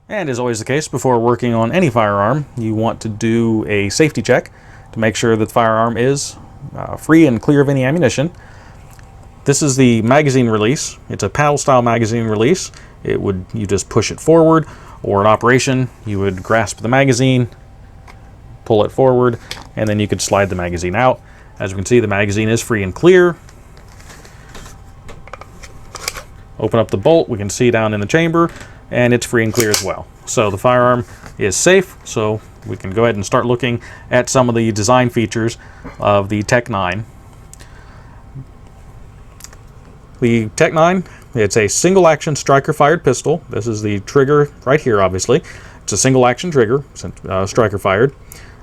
And as always the case, before working on any firearm, you want to do a safety check to make sure that the firearm is free and clear of any ammunition. This is the magazine release. It's a paddle style magazine release. You just push it forward, or in operation, you would grasp the magazine, pull it forward, and then you could slide the magazine out. As you can see, the magazine is free and clear. Open up the bolt, we can see down in the chamber, and it's free and clear as well. So the firearm is safe, so we can go ahead and start looking at some of the design features of the TEC 9. The TEC 9, it's a single action striker fired pistol. This is the trigger right here, obviously. It's a single action trigger, striker fired.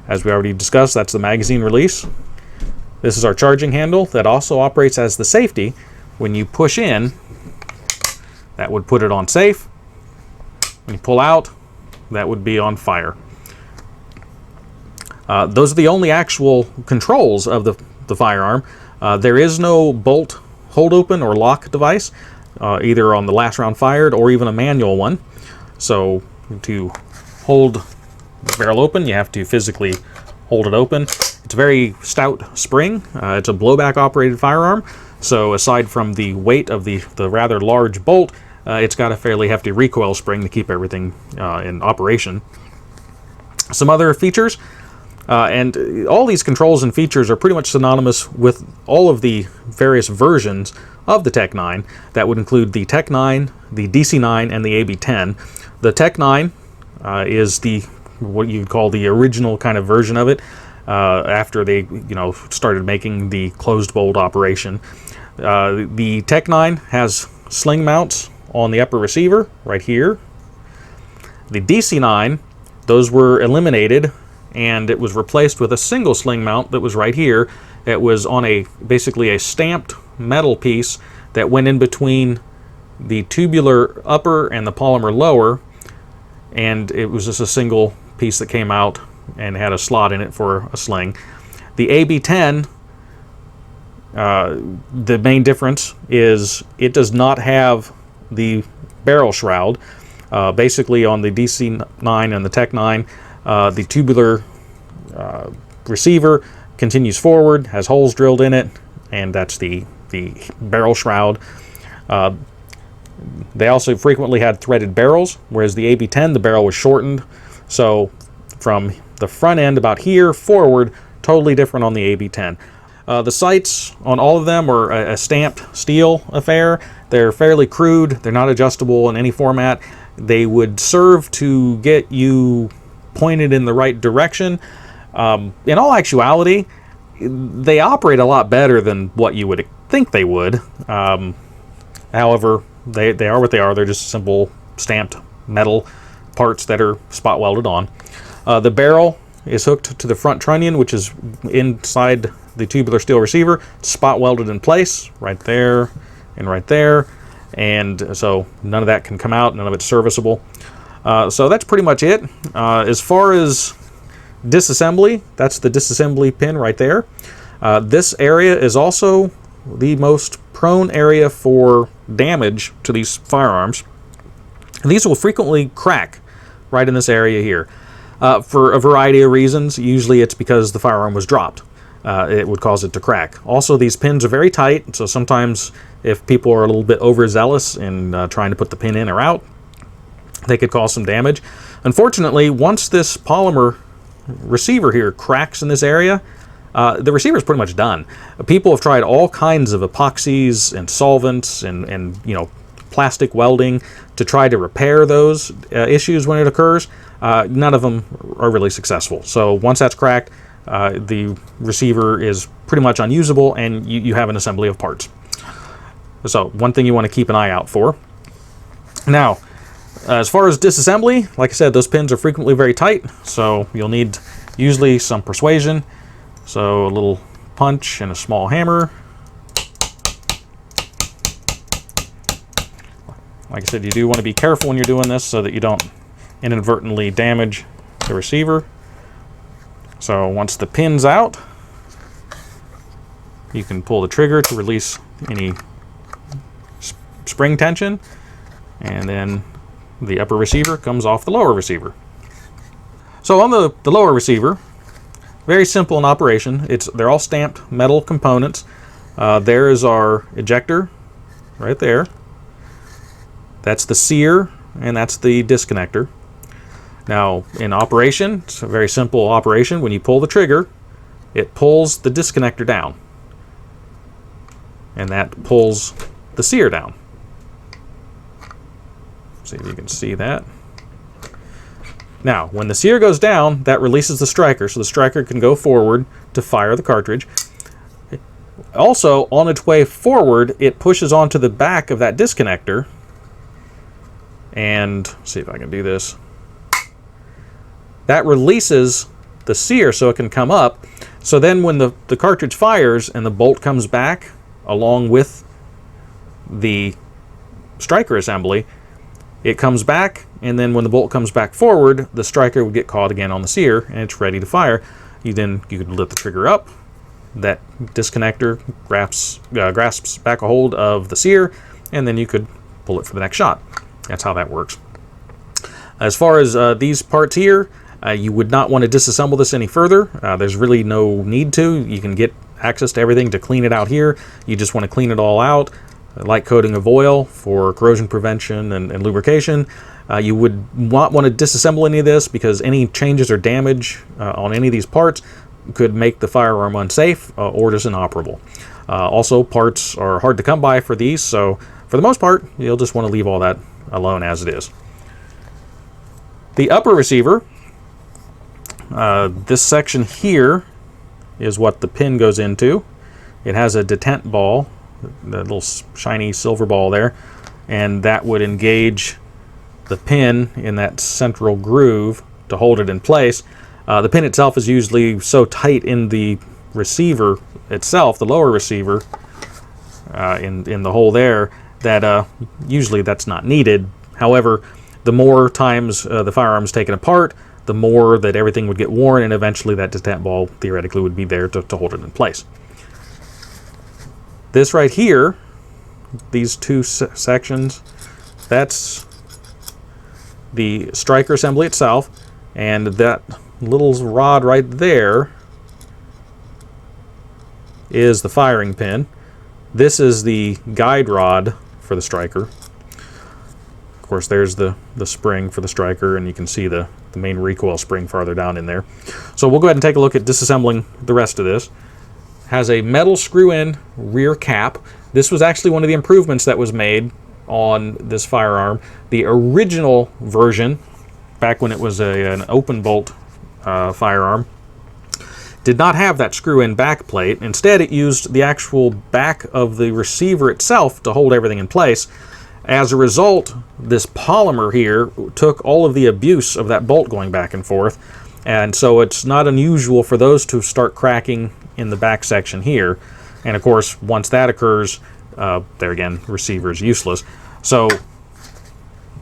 As we already discussed, that's the magazine release. This is our charging handle that also operates as the safety. When you push in, that would put it on safe. When you pull out, that would be on fire. Those are the only actual controls of the firearm. There is no bolt hold open or lock device, either on the last round fired or even a manual one. So to hold the barrel open, you have to physically hold it open. It's a very stout spring. It's a blowback operated firearm. So aside from the weight of the rather large bolt, it's got a fairly hefty recoil spring to keep everything in operation. Some other features, and all these controls and features are pretty much synonymous with all of the various versions of the TEC 9. That would include the TEC 9, the DC 9, and the AB10. The TEC 9 is what you'd call the original kind of version of it, after they started making the closed bolt operation. The TEC 9 has sling mounts on the upper receiver right here. The DC 9, those were eliminated, and it was replaced with a single sling mount that was right here. It was on basically a stamped metal piece that went in between the tubular upper and the polymer lower, and it was just a single piece that came out and had a slot in it for a sling. The AB10, the main difference is it does not have the barrel shroud. Basically on the DC 9 and the TEC 9, the tubular receiver continues forward, has holes drilled in it, and that's the barrel shroud. They also frequently had threaded barrels, whereas the AB10, the barrel was shortened. So from the front end about here forward, totally different on the AB10. The sights on all of them are a stamped steel affair. They're fairly crude. They're not adjustable in any format. They would serve to get you pointed in the right direction. In all actuality, they operate a lot better than what you would think they would. However, they are what they are. They're just simple stamped metal parts that are spot welded on. The barrel is hooked to the front trunnion, which is inside the tubular steel receiver, spot welded in place right there and right there, and so none of that can come out, none of it's serviceable. So that's pretty much it. As far as disassembly, that's the disassembly pin right there. This area is also the most prone area for damage to these firearms. And these will frequently crack right in this area here. For a variety of reasons. Usually it's because the firearm was dropped. It would cause it to crack. Also, these pins are very tight, so sometimes if people are a little bit overzealous in trying to put the pin in or out, they could cause some damage. Unfortunately, once this polymer receiver here cracks in this area, the receiver is pretty much done. People have tried all kinds of epoxies and solvents and plastic welding to try to repair those issues when it occurs. None of them are really successful. So once that's cracked, the receiver is pretty much unusable, and you have an assembly of parts. So one thing you want to keep an eye out for. Now, as far as disassembly, like I said, those pins are frequently very tight, so you'll need usually some persuasion. So a little punch and a small hammer. Like I said, you do want to be careful when you're doing this so that you don't inadvertently damage the receiver. So once the pin's out, you can pull the trigger to release any spring tension, and then the upper receiver comes off the lower receiver. So on the lower receiver, very simple in operation. They're all stamped metal components. There is our ejector right there. That's the sear, and that's the disconnector. Now, in operation, it's a very simple operation. When you pull the trigger, it pulls the disconnector down, and that pulls the sear down. See if you can see that. Now, when the sear goes down, that releases the striker, so the striker can go forward to fire the cartridge. Also, on its way forward, it pushes onto the back of that disconnector, and see if I can do this. That releases the sear so it can come up. So then when the cartridge fires and the bolt comes back along with the striker assembly, it comes back, and then when the bolt comes back forward, the striker would get caught again on the sear, and it's ready to fire. You could lift the trigger up, that disconnector grasps back a hold of the sear, and then you could pull it for the next shot. That's how that works. As far as these parts here, you would not want to disassemble this any further. There's really no need to. You can get access to everything to clean it out here. You just want to clean it all out. A light coating of oil for corrosion prevention and lubrication. You would not want to disassemble any of this because any changes or damage on any of these parts could make the firearm unsafe or just inoperable. Also, parts are hard to come by for these, so for the most part, you'll just want to leave all that alone as it is. The upper receiver, this section here is what the pin goes into. It has a detent ball, the little shiny silver ball there, and that would engage the pin in that central groove to hold it in place. The pin itself is usually so tight in the receiver itself, the lower receiver, in the hole there, that usually that's not needed. However, the more times the firearm is taken apart, the more that everything would get worn, and eventually that detent ball theoretically would be there to hold it in place. This right here, these two sections, that's the striker assembly itself, and that little rod right there is the firing pin. This is the guide rod for the striker. Of course, there's the spring for the striker, and you can see the main recoil spring farther down in there. So we'll go ahead and take a look at disassembling the rest of this. Has a metal screw-in rear cap. This was actually one of the improvements that was made on this firearm. The original version, back when it was an open bolt firearm, did not have that screw-in back plate. Instead, it used the actual back of the receiver itself to hold everything in place. As a result, this polymer here took all of the abuse of that bolt going back and forth, and so it's not unusual for those to start cracking in the back section here. And of course, once that occurs, there again, receiver is useless. So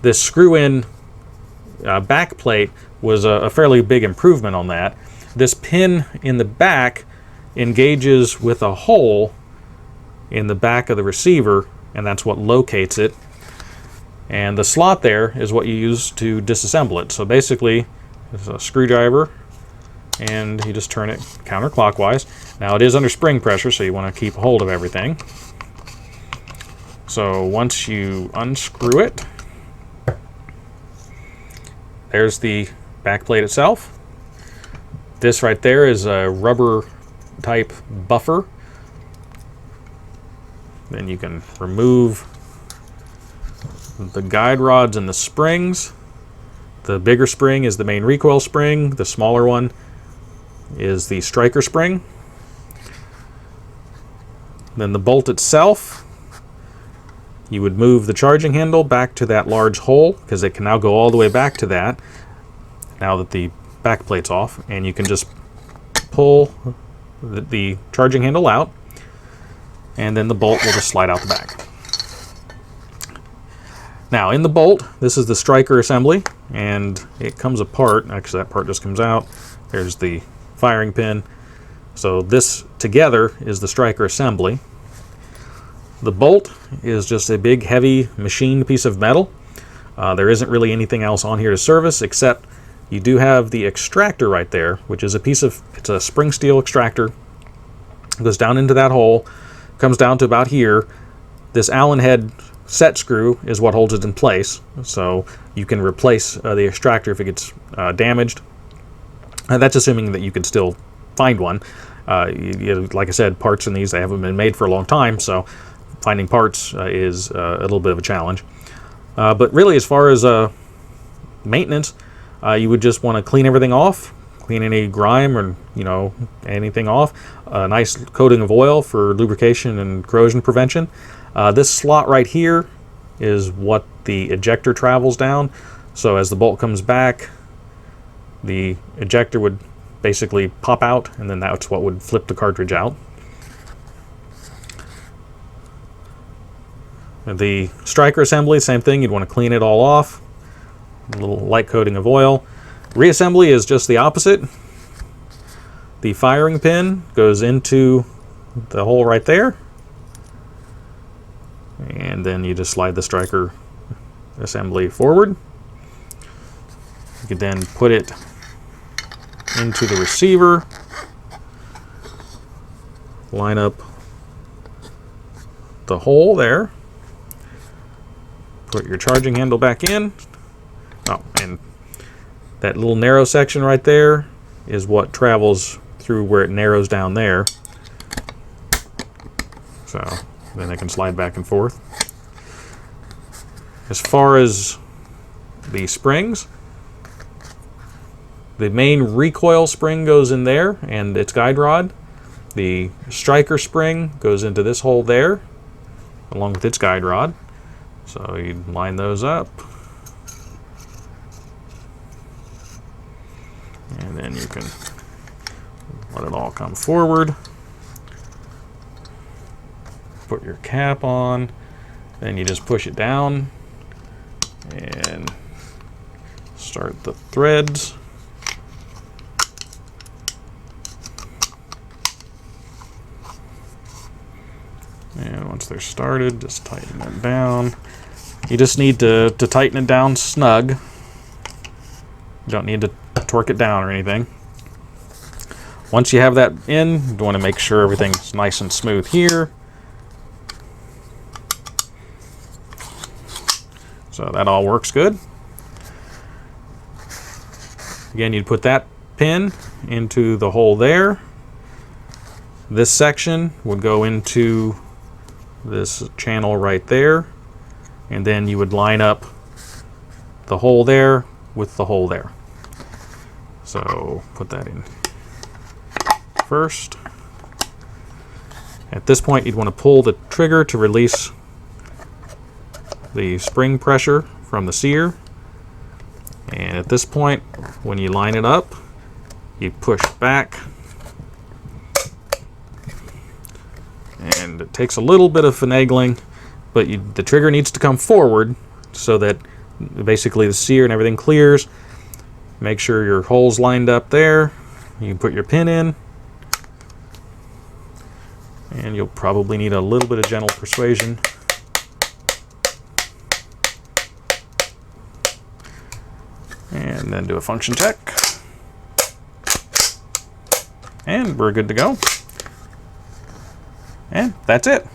this screw-in back plate was a fairly big improvement on that. This pin in the back engages with a hole in the back of the receiver, and that's what locates it. And the slot there is what you use to disassemble it. So basically, it's a screwdriver, and you just turn it counterclockwise. Now it is under spring pressure, so you want to keep a hold of everything. So once you unscrew it, there's the back plate itself. This right there is a rubber type buffer. Then you can remove the guide rods and the springs. The bigger spring is the main recoil spring. The smaller one is the striker spring. Then the bolt itself, you would move the charging handle back to that large hole, because it can now go all the way back to that now that the back plate's off, and you can just pull the charging handle out, and then the bolt will just slide out the back. Now in the bolt, this is the striker assembly, and it comes apart. Actually, that part just comes out. There's the firing pin. So this together is the striker assembly. The bolt is just a big heavy machined piece of metal. There isn't really anything else on here to service, except you do have the extractor right there, which is it's a spring steel extractor. It goes down into that hole, comes down to about here. This Allen head set screw is what holds it in place, so you can replace the extractor if it gets damaged. That's assuming that you can still find one. Like I said, parts in these, they haven't been made for a long time, so finding parts is a little bit of a challenge. But really, as far as maintenance, you would just want to clean everything off, clean any grime or anything off. A nice coating of oil for lubrication and corrosion prevention. This slot right here is what the ejector travels down. So as the bolt comes back, the ejector would basically pop out, and then that's what would flip the cartridge out. The striker assembly, same thing. You'd want to clean it all off. A little light coating of oil. Reassembly is just the opposite. The firing pin goes into the hole right there, and then you just slide the striker assembly forward. You can then put it into the receiver, line up the hole there, put your charging handle back in. Oh, and that little narrow section right there is what travels through where it narrows down there. So then they can slide back and forth. As far as the springs, the main recoil spring goes in there and its guide rod. The striker spring goes into this hole there along with its guide rod. So you line those up. And then you can let it all come forward. Put your cap on. Then you just push it down and start the threads. And once they're started, just tighten it down. You just need to tighten it down snug. You don't need to torque it down or anything. Once you have that in, you want to make sure everything's nice and smooth here. So that all works good. Again, you'd put that pin into the hole there. This section would go into this channel right there, and then you would line up the hole there with the hole there. So put that in first. At this point, you'd want to pull the trigger to release the spring pressure from the sear. And at this point, when you line it up, you push back. And it takes a little bit of finagling, but the trigger needs to come forward so that basically the sear and everything clears. Make sure your hole's lined up there. You can put your pin in. And you'll probably need a little bit of gentle persuasion. And then do a function check. And we're good to go. And that's it.